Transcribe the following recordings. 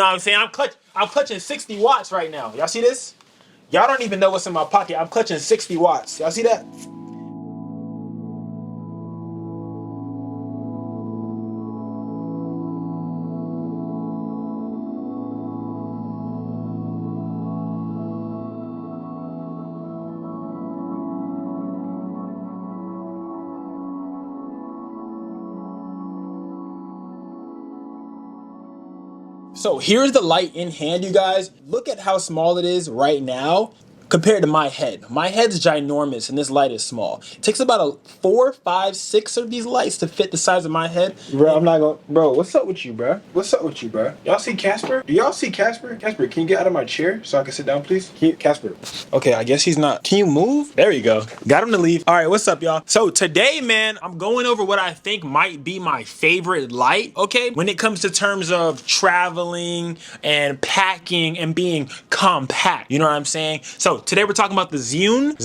know what I'm saying? I'm clutching 60 watts right now. Y'all see this? Y'all don't even know what's in my pocket. I'm clutching 60 watts. Y'all see that? So here's the light in hand, you guys. Look at how small it is right now compared to my head. My head's ginormous and this light is small. It takes about a 4, 5, 6 of these lights to fit the size of my head. Bro, I'm not gonna. Bro, what's up with you, bro? What's up with you, bro? Y'all see Casper? Do y'all see Casper? Casper, can you get out of my chair so I can sit down, please? Casper. Okay, I guess he's not. Can you move? There you go. Got him to leave. All right, what's up, y'all? So today, man, I'm going over what I think might be my favorite light, okay? When it comes to terms of traveling and packing and being compact, you know what I'm saying? So today we're talking about the Zhiyun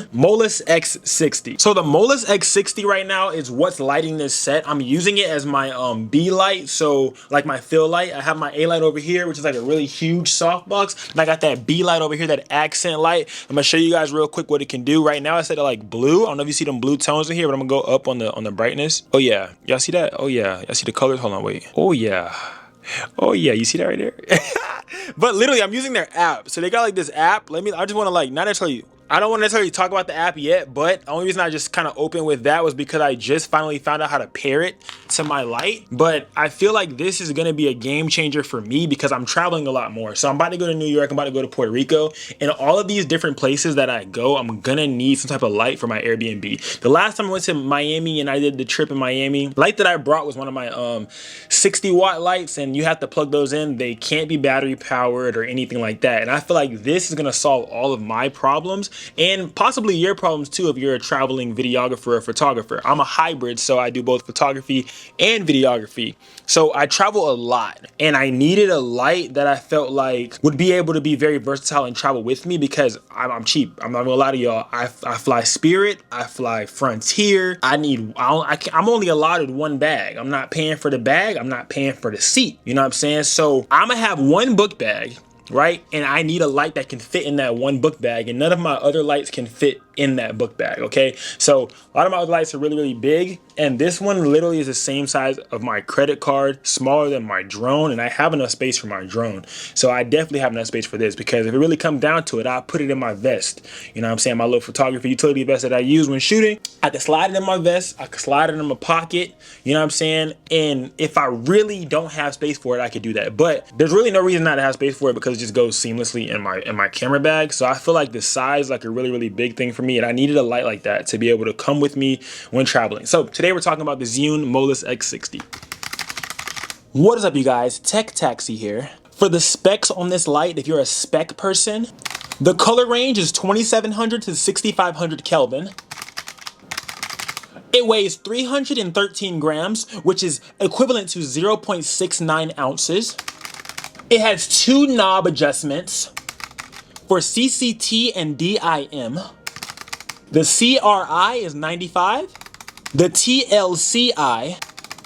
Molus X60. So the Molus X60 right now is what's lighting this set. I'm using it as my B light, so like my fill light. I have my A light over here, which is like a really huge softbox, and I got that B light over here, that accent light. I'm gonna show you guys real quick what it can do. Right now I set it like blue. I don't know if you see them blue tones in here, but I'm gonna go up on the brightness. Oh yeah, y'all see that? Oh yeah, y'all see the colors? Hold on, wait. Oh yeah. Oh yeah, you see that right there? But literally, I'm using their app. So they got like this app. I just want to like, not necessarily, I don't want to necessarily talk about the app yet, but the only reason I just kind of opened with that was because I just finally found out how to pair it to my light. But I feel like this is going to be a game changer for me because I'm traveling a lot more. So I'm about to go to New York, I'm about to go to Puerto Rico, and all of these different places that I go, I'm gonna need some type of light for my Airbnb. The last time I went to Miami and I did the trip in Miami, light that I brought was one of my 60 watt lights, and you have to plug those in. They can't be battery powered or anything like that. And I feel like this is gonna solve all of my problems and possibly your problems too if you're a traveling videographer or photographer. I'm a hybrid, so I do both photography and videography. So I travel a lot and I needed a light that I felt like would be able to be very versatile and travel with me because I'm cheap. I'm not gonna lie to y'all. I fly Spirit, I fly Frontier. I'm only allotted one bag. I'm not paying for the bag, I'm not paying for the seat. You know what I'm saying? So I'm gonna have one book bag, right? And I need a light that can fit in that one book bag, and none of my other lights can fit in that book bag, okay? So a lot of my other lights are really, really big, and this one literally is the same size of my credit card, smaller than my drone, and I have enough space for my drone. So I definitely have enough space for this because if it really comes down to it, I'll put it in my vest. You know what I'm saying? My little photography utility vest that I use when shooting. I can slide it in my vest, I can slide it in my pocket, you know what I'm saying? And if I really don't have space for it, I could do that. But there's really no reason not to have space for it because it just goes seamlessly in my camera bag. So I feel like the size is like a really, really big thing for me, and I needed a light like that to be able to come with me when traveling. So today we're talking about the Zhiyun Molus X60. What is up, you guys? Tech Taxi here. For the specs on this light, if you're a spec person, the color range is 2700 to 6500 Kelvin. It weighs 313 grams, which is equivalent to 0.69 ounces. It has 2 knob adjustments for CCT and DIM. The CRI is 95. The TLCI,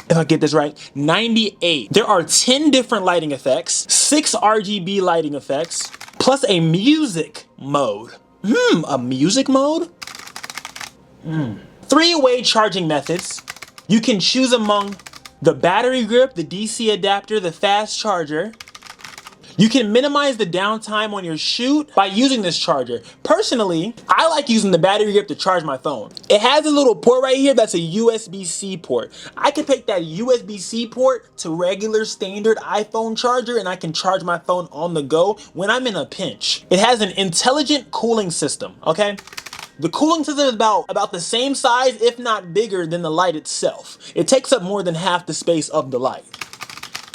if I get this right, 98. There are 10 different lighting effects, 6 RGB lighting effects, plus a music mode. A music mode? 3-way charging methods. You can choose among the battery grip, the DC adapter, the fast charger. You can minimize the downtime on your shoot by using this charger. Personally, I like using the battery grip to charge my phone. It has a little port right here that's a USB-C port. I can take that USB-C port to regular standard iPhone charger and I can charge my phone on the go when I'm in a pinch. It has an intelligent cooling system, okay? The cooling system is about the same size, if not bigger, than the light itself. It takes up more than half the space of the light.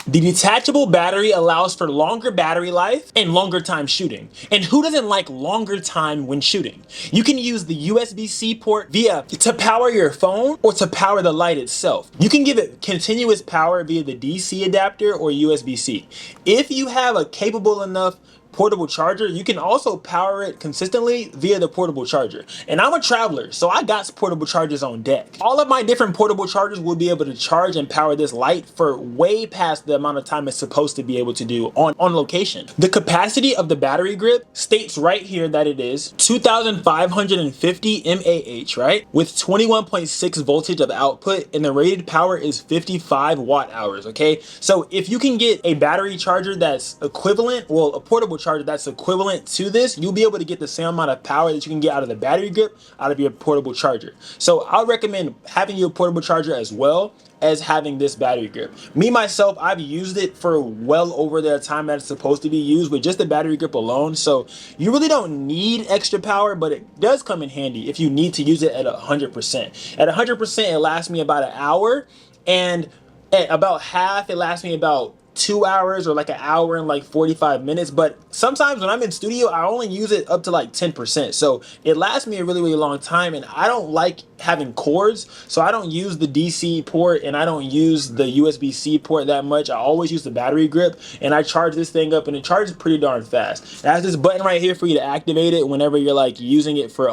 The detachable battery allows for longer battery life and longer time shooting. And who doesn't like longer time when shooting? You can use the USB-C port to power your phone or to power the light itself. You can give it continuous power via the DC adapter or USB-C. If you have a capable enough portable charger, you can also power it consistently via the portable charger. And I'm a traveler, so I got portable chargers on deck. All of my different portable chargers will be able to charge and power this light for way past the amount of time it's supposed to be able to do on location. The capacity of the battery grip states right here that it is 2,550 mAh, right? With 21.6 voltage of output, and the rated power is 55 watt hours, okay? So if you can get a battery charger that's equivalent, well, a portable charger that's equivalent to this, you'll be able to get the same amount of power that you can get out of the battery grip out of your portable charger. So I would recommend having your portable charger as well as having this battery grip. Me myself, I've used it for well over the time that it's supposed to be used with just the battery grip alone. So you really don't need extra power, but it does come in handy if you need to use it at 100%. At 100%, it lasts me about an hour, and at about half, it lasts me about 2 hours or like an hour and like 45 minutes. But sometimes when I'm in studio, I only use it up to like 10%. So it lasts me a really, really long time, and I don't like having cords, so I don't use the DC port and I don't use the USB-C port that much. I always use the battery grip, and I charge this thing up, and it charges pretty darn fast. It has this button right here for you to activate it whenever you're like using it for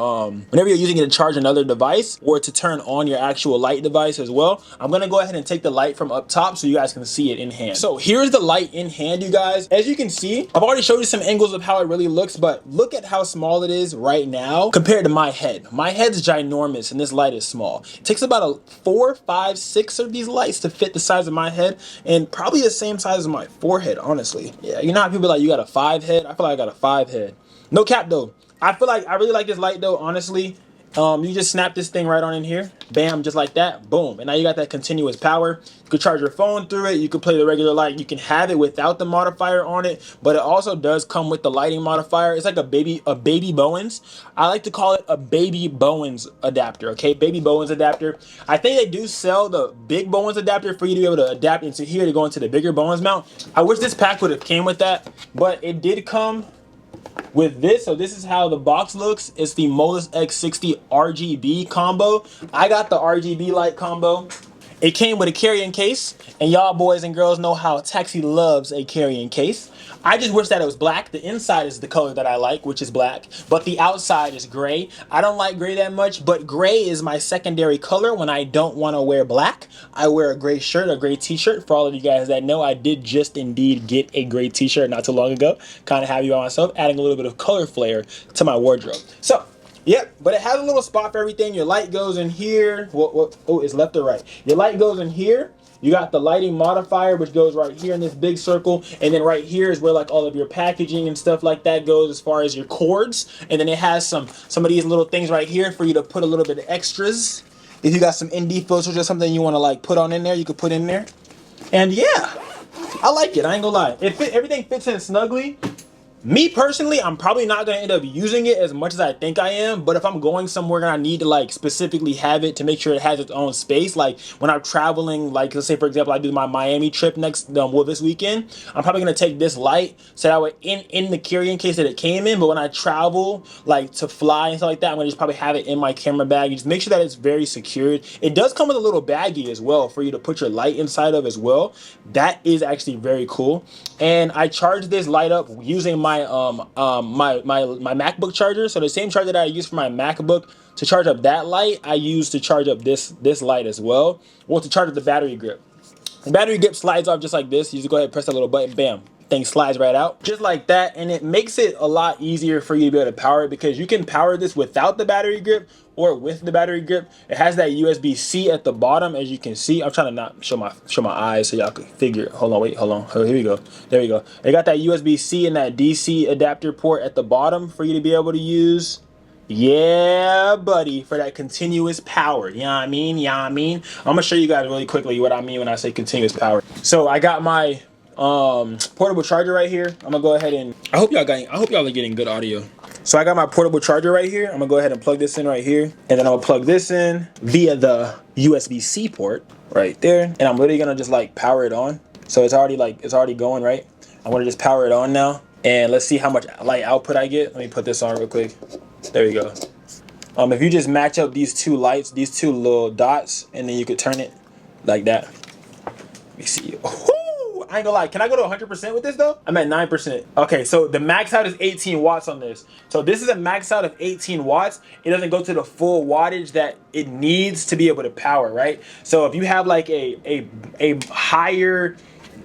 whenever you're using it to charge another device or to turn on your actual light device as well. I'm gonna go ahead and take the light from up top so you guys can see it in hand. So here's the light in hand, you guys. As you can see, I've already showed you some angles of how it really looks, but look at how small it is right now compared to my head. My head's ginormous and this light is small. It takes about a 4, 5, 6 of these lights to fit the size of my head, and probably the same size as my forehead, honestly. Yeah, you know how people are like, you got a 5 head? I feel like I got a 5 head. No cap though. I feel like I really like this light though, honestly. You just snap this thing right on in here, bam, just like that, boom, and now you got that continuous power. You could charge your phone through it, you could play the regular light, you can have it without the modifier on it, but it also does come with the lighting modifier. It's like a baby Bowens. I like to call it a baby Bowens adapter, okay? Baby Bowens adapter. I think they do sell the big Bowens adapter for you to be able to adapt into here to go into the bigger Bowens mount. I wish this pack would have came with that, but it did come with this. So this is how the box looks. It's the Molus X60 RGB combo. I got the RGB light combo. It came with a carrying case, and y'all boys and girls know how Taxi loves a carrying case. I just wish that it was black. The inside is the color that I like, which is black, but the outside is gray. I don't like gray that much, but gray is my secondary color when I don't want to wear black. I wear a gray shirt, a gray t-shirt. For all of you guys that know, I did just indeed get a gray t-shirt not too long ago. Kind of happy about myself, adding a little bit of color flair to my wardrobe. So yep, but it has a little spot for everything. Your light goes in here. Oh, it's left or right. Your light goes in here. You got the lighting modifier, which goes right here in this big circle. And then right here is where like all of your packaging and stuff like that goes as far as your cords. And then it has some of these little things right here for you to put a little bit of extras. If you got some ND filters or something you want to like put on in there, you could put in there. And yeah, I like it. I ain't gonna lie. Everything fits in snugly. Me personally, I'm probably not going to end up using it as much as I think I am, but if I'm going somewhere and I need to like specifically have it to make sure it has its own space, like when I'm traveling, like let's say for example I do my Miami trip this weekend, I'm probably going to take this light so that way in the carrying case that it came in, but when I travel like to fly and stuff like that, I'm going to just probably have it in my camera bag. You just make sure that it's very secured. It does come with a little baggie as well for you to put your light inside of as well. That is actually very cool. And I charged this light up using my MacBook charger. So the same charger that I use for my MacBook to charge up that light, I use to charge up this light as well. Well, to charge up the battery grip. The battery grip slides off just like this. You just go ahead and press that little button, bam. Thing slides right out just like that, and it makes it a lot easier for you to be able to power it because you can power this without the battery grip or with the battery grip. It has that USB-C at the bottom, as you can see. I'm trying to not show my eyes so y'all can figure it. Hold on, wait, hold on. Oh, here we go. There we go. It got that USB-C and that DC adapter port at the bottom for you to be able to use. Yeah, buddy, for that continuous power. You know what I mean? Yeah, I'm gonna show you guys really quickly what I mean when I say continuous power. So I got my portable charger right here. I'm gonna go ahead and I hope y'all are getting good audio. So I got my portable charger right here. I'm gonna go ahead and plug this in right here, and then I'm gonna plug this in via the USB-C port right there, and I'm literally gonna just like power it on. So it's already going, right? I'm gonna just power it on now, and let's see how much light output I get. Let me put this on real quick. There we go. If you just match up these two lights, these two little dots, and then you could turn it like that. Let me see. I ain't gonna lie. Can I go to 100% with this though? I'm at 9%. Okay, so the max out is 18 watts on this. So this is a max out of 18 watts. It doesn't go to the full wattage that it needs to be able to power, right? So if you have like a higher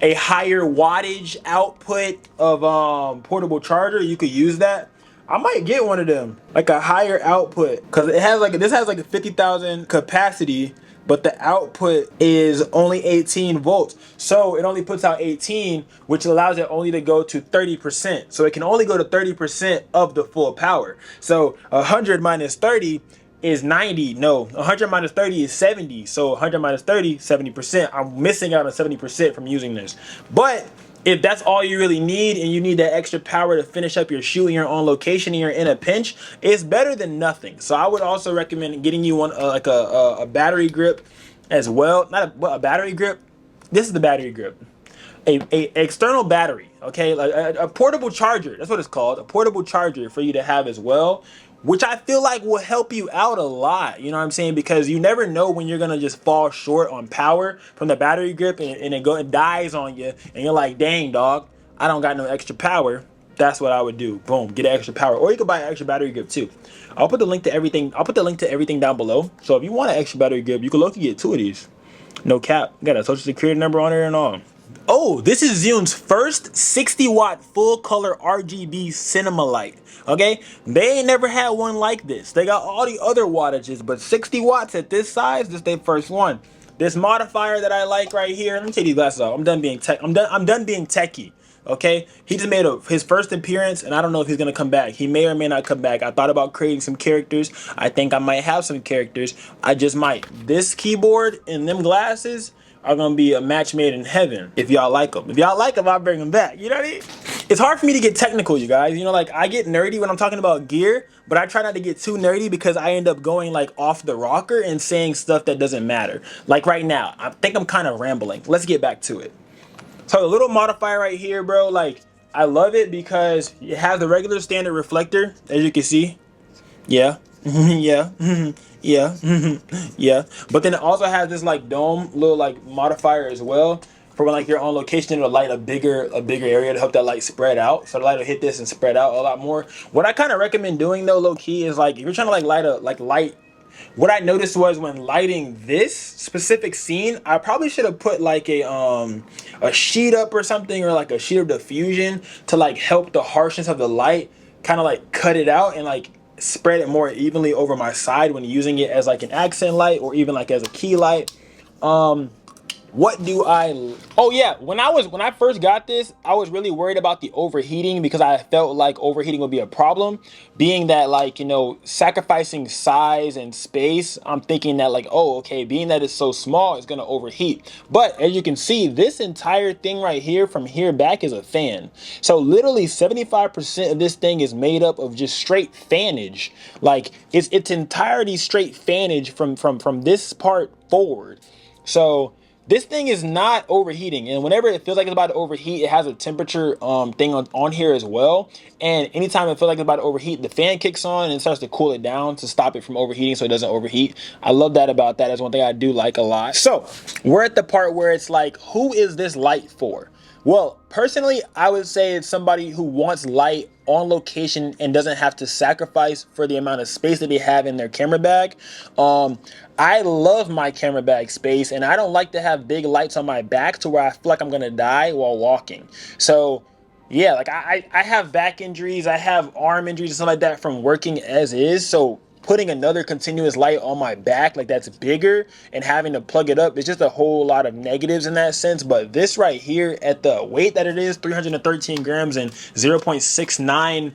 wattage output of portable charger, you could use that. I might get one of them, like a higher output, because it has like, this has like a 50,000 capacity, but the output is only 18 volts. So it only puts out 18, which allows it only to go to 30%. So it can only go to 30% of the full power. So 100 minus 30 is 90. No, 100 minus 30 is 70. So 100 minus 30, 70%. I'm missing out on 70% from using this. But if that's all you really need and you need that extra power to finish up your shoot and you're on location and you're in a pinch, it's better than nothing. So I would also recommend getting you one like a battery grip as well. Not a battery grip. This is the battery grip. A external battery, okay, like a portable charger. That's what it's called, a portable charger for you to have as well, which I feel like will help you out a lot. You know what I'm saying? Because you never know when you're gonna just fall short on power from the battery grip and it dies on you, and you're like, dang dog, I don't got no extra power. That's what I would do. Boom, get extra power. Or you could buy an extra battery grip too. I'll put the link to everything. I'll put the link to everything down below. So if you want an extra battery grip, you can look to get 2 of these. No cap. Got a social security number on it and all. Oh, this is Zhiyun's first 60 watt full color RGB cinema light. Okay, they ain't never had one like this. They got all the other wattages, but 60 watts at this size, this their first one. This modifier that I like right here. Let me take these glasses off. I'm done being techie. Okay, he just made his first appearance, and I don't know if he's gonna come back. He may or may not come back. I thought about creating some characters. I think I might have some characters. I just might. This keyboard and them glasses are gonna be a match made in heaven if y'all like them. If y'all like them, I'll bring them back. You know what I mean? It's hard for me to get technical, you guys. You know, like I get nerdy when I'm talking about gear, but I try not to get too nerdy because I end up going like off the rocker and saying stuff that doesn't matter. Like right now, I think I'm kind of rambling. Let's get back to it. So the little modifier right here, bro, like I love it because it has the regular standard reflector, as you can see. Yeah. Yeah. Yeah. Yeah. But then it also has this like dome little like modifier as well for when like you're on location, it'll light a bigger area to help that light spread out. So the light will hit this and spread out a lot more. What I kind of recommend doing though, low key, is like if you're trying to like light. What I noticed was when lighting this specific scene, I probably should have put like a sheet up or something, or like a sheet of diffusion to like help the harshness of the light kind of like cut it out and like spread it more evenly over my side when using it as like an accent light or even like as a key light. What do I, oh yeah, when I first got this, I was really worried about the overheating because I felt like overheating would be a problem, being that like, you know, sacrificing size and space. I'm thinking that like, oh, okay, being that it's so small, it's gonna overheat. But as you can see, this entire thing right here from here back is a fan. So literally 75% of this thing is made up of just straight fanage. Like it's entirety straight fanage from this part forward. So this thing is not overheating, and whenever it feels like it's about to overheat, it has a temperature thing on here as well. And anytime it feels like it's about to overheat, the fan kicks on and starts to cool it down to stop it from overheating so it doesn't overheat. I love that about that. That's one thing I do like a lot. So we're at the part where it's like, who is this light for? Well, personally, I would say it's somebody who wants light on location and doesn't have to sacrifice for the amount of space that they have in their camera bag. I love my camera bag space, and I don't like to have big lights on my back to where I feel like I'm gonna die while walking. So yeah, like I have back injuries, I have arm injuries and stuff like that from working as is. So putting another continuous light on my back like that's bigger and having to plug it up, it's just a whole lot of negatives in that sense. But this right here, at the weight that it is, 313 grams and 0.69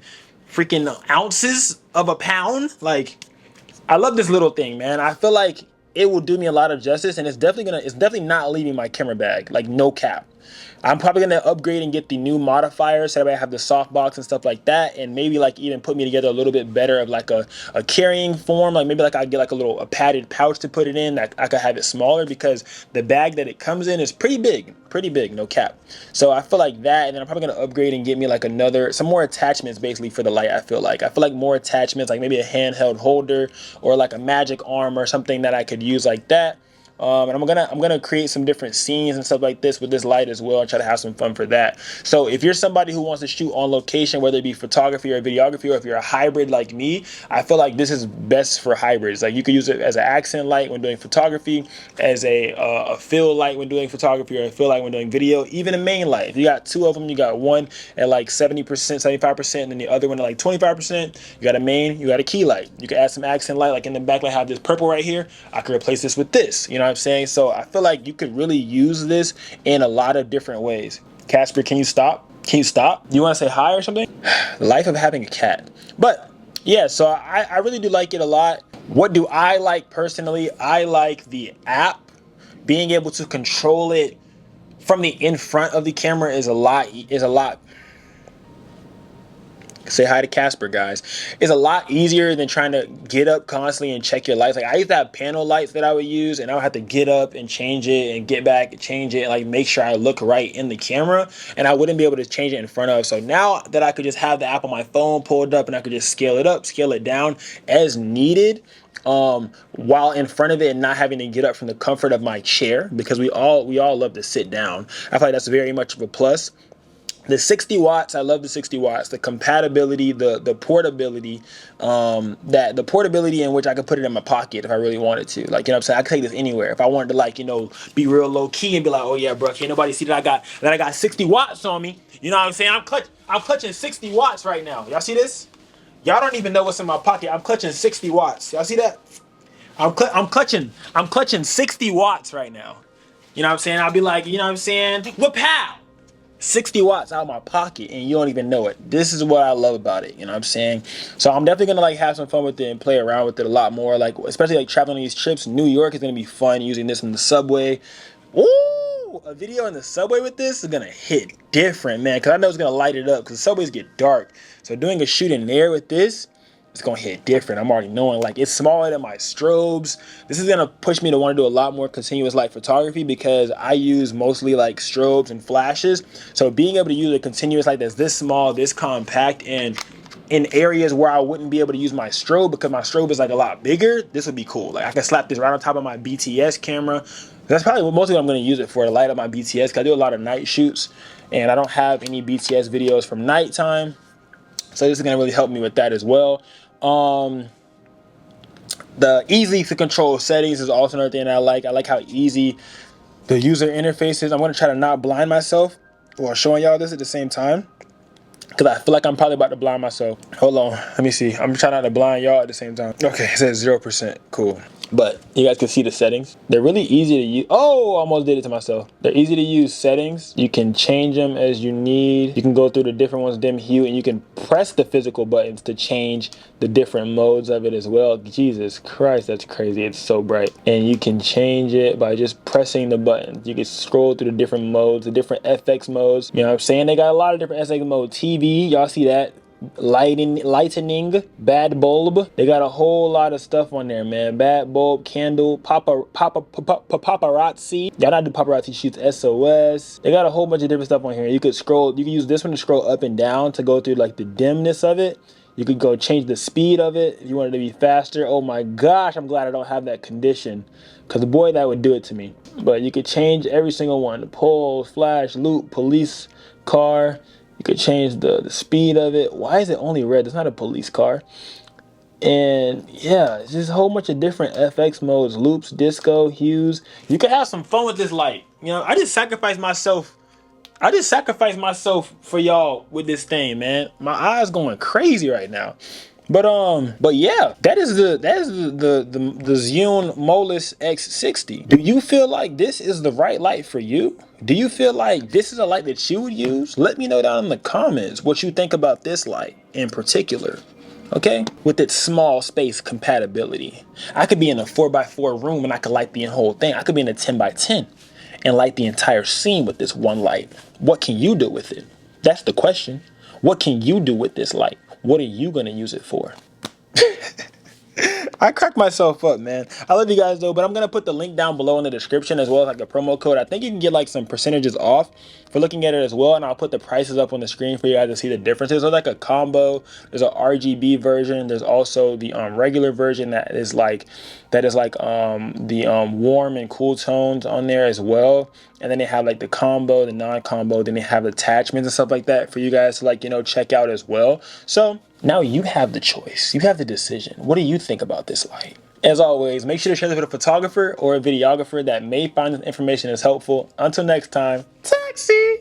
freaking ounces of a pound, like I love this little thing, man. I feel like it will do me a lot of justice, and it's definitely not leaving my camera bag, like no cap. I'm probably gonna upgrade and get the new modifiers so that I have the softbox and stuff like that, and maybe like even put me together a little bit better of like a carrying form. Like maybe like I get like a padded pouch to put it in. That I could have it smaller because the bag that it comes in is pretty big, no cap. So I feel like that, and then I'm probably gonna upgrade and get me like some more attachments basically for the light. I feel like more attachments, like maybe a handheld holder or like a magic arm or something that I could use like that. And I'm gonna create some different scenes and stuff like this with this light as well, and try to have some fun for that. So if you're somebody who wants to shoot on location, whether it be photography or videography, or if you're a hybrid like me, I feel like this is best for hybrids. Like you could use it as an accent light when doing photography, as a fill light when doing photography, or a fill light when doing video, even a main light. If you got two of them, you got one at like 70%, 75%, and then the other one at like 25%. You got a main, you got a key light. You can add some accent light, like in the back, like I have this purple right here. I could replace this with this. You know what I'm saying? So I feel like you could really use this in a lot of different ways. Casper, can you stop? Can you stop? Do you want to say hi or something? Life of having a cat. But yeah, so I really do like it a lot. What do I like personally? I like the app. Being able to control it from the in front of the camera is a lot. Say hi to Casper, guys. It's a lot easier than trying to get up constantly and check your lights. Like I used to have panel lights that I would use, and I would have to get up and change it and get back and change it, and like make sure I look right in the camera, and I wouldn't be able to change it in front of. So now that I could just have the app on my phone pulled up, and I could just scale it up, scale it down as needed, while in front of it, and not having to get up from the comfort of my chair, because we all love to sit down. I feel like that's very much of a plus. The 60 watts, I love the 60 watts, the compatibility, the portability, the portability in which I could put it in my pocket if I really wanted to. Like, you know what I'm saying? I could take this anywhere. If I wanted to, like, you know, be real low key and be like, oh yeah, bro, can't nobody see that I got 60 watts on me. You know what I'm saying? I'm clutching 60 watts right now. Y'all see this? Y'all don't even know what's in my pocket. I'm clutching 60 watts. Y'all see that? I'm clutching 60 watts right now. You know what I'm saying? I'll be like, you know what I'm saying? What pow? 60 watts out of my pocket, and you don't even know it. This is what I love about it. You know what I'm saying? So I'm definitely gonna like have some fun with it and play around with it a lot more. Like especially like traveling on these trips. New York is gonna be fun using this in the subway. Ooh, a video in the subway with this is gonna hit different, man. Cause I know it's gonna light it up. Cause the subways get dark. So doing a shoot in there with this, it's gonna hit different. I'm already knowing, like, it's smaller than my strobes. This is gonna push me to want to do a lot more continuous light photography, because I use mostly like strobes and flashes. So being able to use a continuous light that's this small, this compact, and in areas where I wouldn't be able to use my strobe because my strobe is like a lot bigger, this would be cool. Like I can slap this right on top of my BTS camera. That's probably mostly what I'm going to use it for, to light up my BTS, because I do a lot of night shoots and I don't have any BTS videos from nighttime. So this is going to really help me with that as well. The easy to control settings is also another thing that I like. I like how easy the user interface is. I'm going to try to not blind myself while showing y'all this at the same time, because I feel like I'm probably about to blind myself. Hold on, let me see. I'm trying not to blind y'all at the same time. Okay, it says 0%. Cool. But you guys can see the settings. They're really easy to use. Oh, I almost did it to myself. They're easy to use settings. You can change them as you need. You can go through the different ones, dim, hue, and you can press the physical buttons to change the different modes of it as well. Jesus Christ, that's crazy. It's so bright. And you can change it by just pressing the buttons. You can scroll through the different modes, the different FX modes. You know what I'm saying? They got a lot of different FX modes. TV, y'all see that? Lightening, bad bulb. They got a whole lot of stuff on there, man. Bad bulb, candle, paparazzi. Y'all not do paparazzi shoots, SOS. They got a whole bunch of different stuff on here. You could scroll. You can use this one to scroll up and down to go through like the dimness of it. You could go change the speed of it if you wanted to be faster. Oh my gosh, I'm glad I don't have that condition, because boy, that would do it to me. But you could change every single one. The pole, flash, loop, police, car. You could change the speed of it. Why is it only red? It's not a police car. And yeah, it's just a whole bunch of different FX modes, loops, disco, hues. You can have some fun with this light. You know, I just sacrificed myself for y'all with this thing, man. My eyes going crazy right now. But yeah, that is the Zhiyun Molus X60. Do you feel like this is the right light for you? Do you feel like this is a light that you would use? Let me know down in the comments what you think about this light in particular. Okay, with its small space compatibility. I could be in a 4x4 room and I could light the whole thing. I could be in a 10x10 and light the entire scene with this one light. What can you do with it? That's the question. What can you do with this light? What are you gonna use it for? I cracked myself up, man. I love you guys though, but I'm gonna put the link down below in the description as well as like the promo code. I think you can get like some percentages off for looking at it as well, and I'll put the prices up on the screen for you guys to see the differences. So like a combo, there's a RGB version. There's also the regular version that is like the warm and cool tones on there as well. And then they have like the combo, the non-combo. Then they have attachments and stuff like that for you guys to like, you know, check out as well. So now you have the choice. You have the decision. What do you think about this light? As always, make sure to share this with a photographer or a videographer that may find this information as helpful. Until next time, taxi!